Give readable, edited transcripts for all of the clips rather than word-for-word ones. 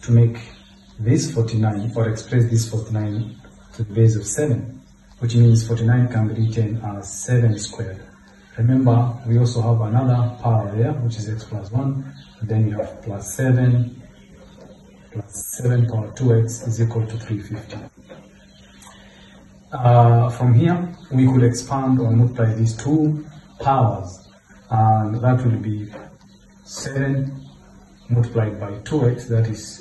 to make this 49 or express this 49 to the base of 7, which means 49 can be written as 7 squared. Remember, we also have another power there, which is x plus 1, and then you have plus 7 power 2x is equal to 350. From here, we could expand or multiply these two powers, and that will be 7 multiplied by 2x, that is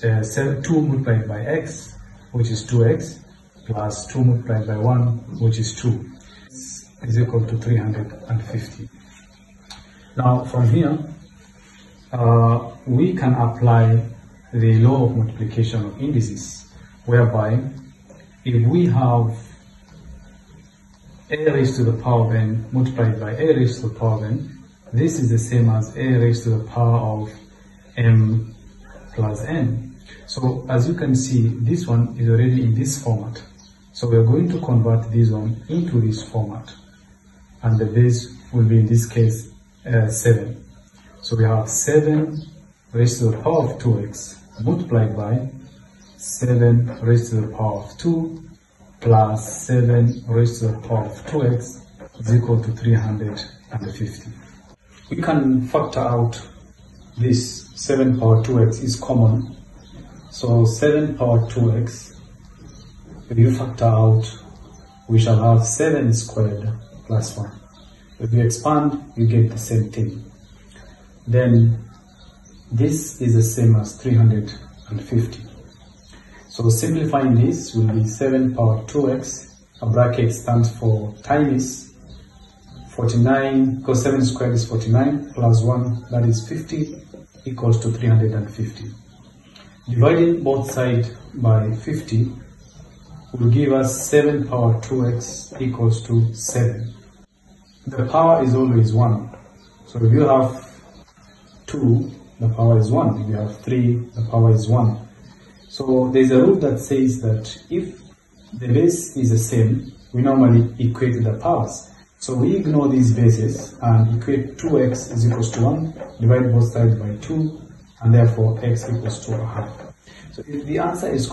2 multiplied by x, which is 2x, plus 2 multiplied by 1, which is 2, is equal to 350. Now from here, we can apply the law of multiplication of indices, whereby if we have a raised to the power of n multiplied by a raised to the power of n, this is the same as a raised to the power of m plus n. So as you can see, this one is already in this format. So we are going to convert this one into this format, and the base will be in this case 7. So we have 7 raised to the power of 2x multiplied by 7 raised to the power of 2 plus 7 raised to the power of 2x is equal to 350. We can factor out this 7 power 2x is common. So 7 power 2x, if you factor out, we shall have 7 squared plus 1. If you expand, you get the same thing. Then this is the same as 350. So simplifying this will be 7 power 2x, a bracket stands for times 49, because 7 squared is 49, plus 1, that is 50, equals to 350. Dividing both sides by 50 will give us 7 power 2x equals to 7. The power is always 1. So if you have 2, the power is 1. If you have 3, the power is 1. So there's a rule that says that if the base is the same, we normally equate the powers. So we ignore these bases and equate 2x is equals to 1, divide both sides by 2, and therefore x equals to a half. So if the answer is